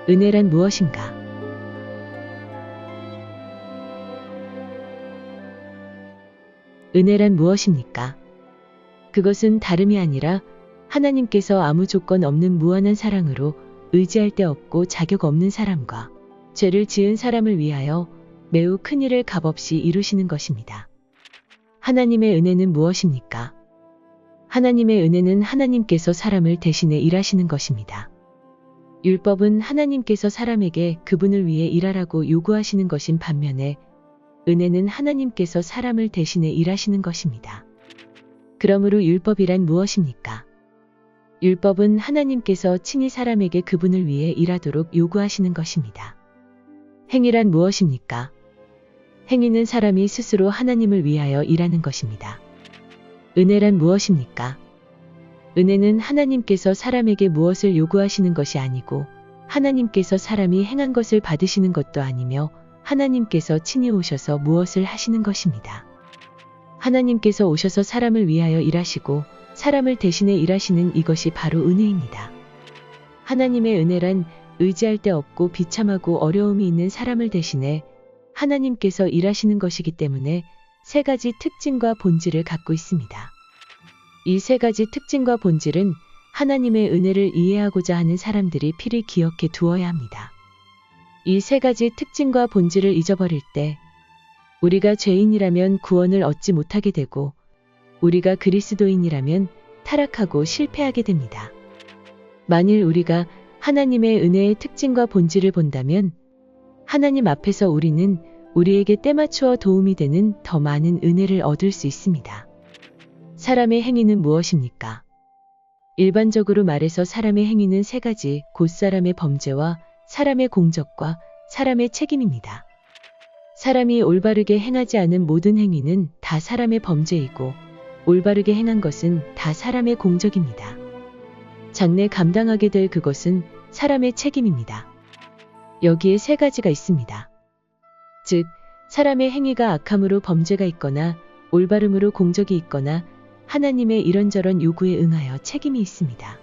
은혜란 무엇인가? 은혜란 무엇입니까? 그것은 다름이 아니라 하나님께서 아무 조건 없는 무한한 사랑으로 의지할 데 없고 자격 없는 사람과 죄를 지은 사람을 위하여 매우 큰 일을 값없이 이루시는 것입니다. 하나님의 은혜는 무엇입니까? 하나님의 은혜는 하나님께서 사람을 대신해 일하시는 것입니다. 율법은 하나님께서 사람에게 그분을 위해 일하라고 요구하시는 것인 반면에 은혜는 하나님께서 사람을 대신해 일하시는 것입니다. 그러므로 율법이란 무엇입니까? 율법은 하나님께서 친히 사람에게 그분을 위해 일하도록 요구하시는 것입니다. 행위란 무엇입니까? 행위는 사람이 스스로 하나님을 위하여 일하는 것입니다. 은혜란 무엇입니까? 은혜는 하나님께서 사람에게 무엇을 요구하시는 것이 아니고 하나님께서 사람이 행한 것을 받으시는 것도 아니며 하나님께서 친히 오셔서 무엇을 하시는 것입니다. 하나님께서 오셔서 사람을 위하여 일하시고 사람을 대신해 일하시는 이것이 바로 은혜입니다. 하나님의 은혜란 의지할 데 없고 비참하고 어려움이 있는 사람을 대신해 하나님께서 일하시는 것이기 때문에 세 가지 특징과 본질을 갖고 있습니다. 이 세 가지 특징과 본질은 하나님의 은혜를 이해하고자 하는 사람들이 필히 기억해 두어야 합니다. 이 세 가지 특징과 본질을 잊어버릴 때 우리가 죄인이라면 구원을 얻지 못하게 되고 우리가 그리스도인이라면 타락하고 실패하게 됩니다. 만일 우리가 하나님의 은혜의 특징과 본질을 본다면 하나님 앞에서 우리는 우리에게 때맞추어 도움이 되는 더 많은 은혜를 얻을 수 있습니다. 사람의 행위는 무엇입니까? 일반적으로 말해서 사람의 행위는 세 가지, 곧 사람의 범죄와 사람의 공적과 사람의 책임입니다. 사람이 올바르게 행하지 않은 모든 행위는 다 사람의 범죄이고 올바르게 행한 것은 다 사람의 공적입니다. 장래 감당하게 될 그것은 사람의 책임입니다. 여기에 세 가지가 있습니다. 즉, 사람의 행위가 악함으로 범죄가 있거나 올바름으로 공적이 있거나 하나님의 이런저런 요구에 응하여 책임이 있습니다.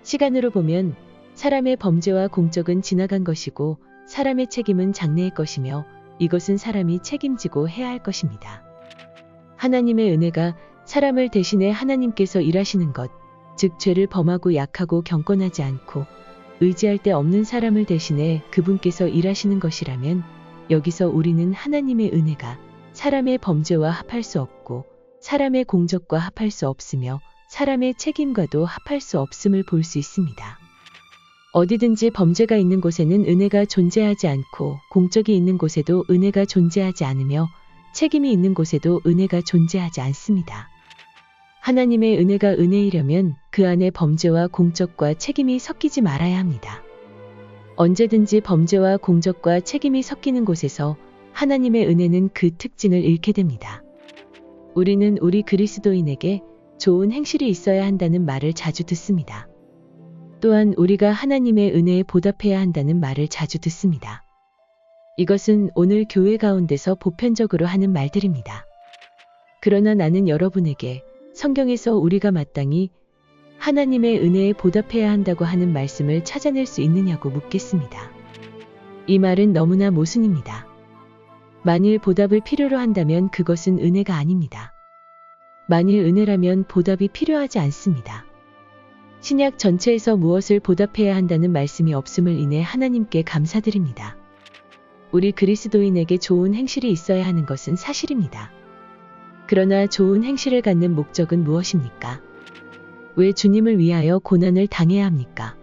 시간으로 보면 사람의 범죄와 공적은 지나간 것이고 사람의 책임은 장래의 것이며 이것은 사람이 책임지고 해야 할 것입니다. 하나님의 은혜가 사람을 대신해 하나님께서 일하시는 것, 즉 죄를 범하고 약하고 경건하지 않고 의지할 데 없는 사람을 대신해 그분께서 일하시는 것이라면 여기서 우리는 하나님의 은혜가 사람의 범죄와 합할 수 없고 사람의 공적과 합할 수 없으며 사람의 책임과도 합할 수 없음을 볼 수 있습니다. 어디든지 범죄가 있는 곳에는 은혜가 존재하지 않고 공적이 있는 곳에도 은혜가 존재하지 않으며 책임이 있는 곳에도 은혜가 존재하지 않습니다. 하나님의 은혜가 은혜이려면 그 안에 범죄와 공적과 책임이 섞이지 말아야 합니다. 언제든지 범죄와 공적과 책임이 섞이는 곳에서 하나님의 은혜는 그 특징을 잃게 됩니다. 우리는 우리 그리스도인에게 좋은 행실이 있어야 한다는 말을 자주 듣습니다. 또한 우리가 하나님의 은혜에 보답해야 한다는 말을 자주 듣습니다. 이것은 오늘 교회 가운데서 보편적으로 하는 말들입니다. 그러나 나는 여러분에게 성경에서 우리가 마땅히 하나님의 은혜에 보답해야 한다고 하는 말씀을 찾아낼 수 있느냐고 묻겠습니다. 이 말은 너무나 모순입니다. 만일 보답을 필요로 한다면 그것은 은혜가 아닙니다. 만일 은혜라면 보답이 필요하지 않습니다. 신약 전체에서 무엇을 보답해야 한다는 말씀이 없음을 인해 하나님께 감사드립니다. 우리 그리스도인에게 좋은 행실이 있어야 하는 것은 사실입니다. 그러나 좋은 행실을 갖는 목적은 무엇입니까? 왜 주님을 위하여 고난을 당해야 합니까?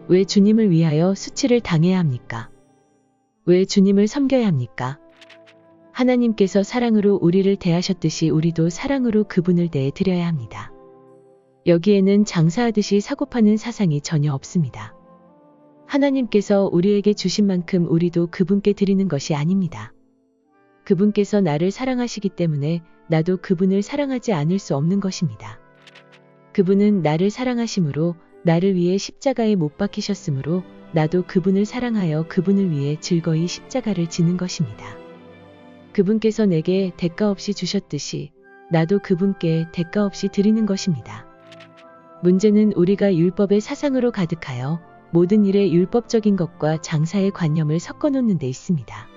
왜 주님을 위하여 수치를 당해야 합니까? 왜 주님을 섬겨야 합니까? 하나님께서 사랑으로 우리를 대하셨듯이 우리도 사랑으로 그분을 대해 드려야 합니다. 여기에는 장사하듯이 사고파는 사상이 전혀 없습니다. 하나님께서 우리에게 주신 만큼 우리도 그분께 드리는 것이 아닙니다. 그분께서 나를 사랑하시기 때문에 나도 그분을 사랑하지 않을 수 없는 것입니다. 그분은 나를 사랑하심으로 나를 위해 십자가에 못 박히셨으므로 나도 그분을 사랑하여 그분을 위해 즐거이 십자가를 지는 것입니다. 그분께서 내게 대가 없이 주셨듯이 나도 그분께 대가 없이 드리는 것입니다. 문제는 우리가 율법의 사상으로 가득하여 모든 일에 율법적인 것과 장사의 관념을 섞어 놓는 데 있습니다.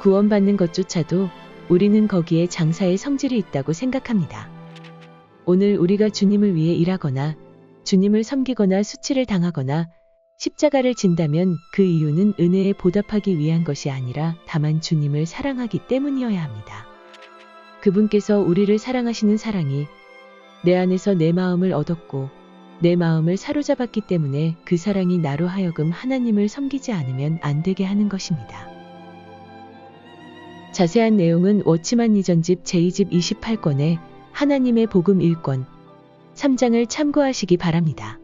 구원받는 것조차도 우리는 거기에 장사의 성질이 있다고 생각합니다. 오늘 우리가 주님을 위해 일하거나 주님을 섬기거나 수치를 당하거나 십자가를 진다면 그 이유는 은혜에 보답하기 위한 것이 아니라 다만 주님을 사랑하기 때문이어야 합니다. 그분께서 우리를 사랑하시는 사랑이 내 안에서 내 마음을 얻었고 내 마음을 사로잡았기 때문에 그 사랑이 나로 하여금 하나님을 섬기지 않으면 안 되게 하는 것입니다. 자세한 내용은 워치만 이전집 제2집 28권에 하나님의 복음 1권 3장을 참고하시기 바랍니다.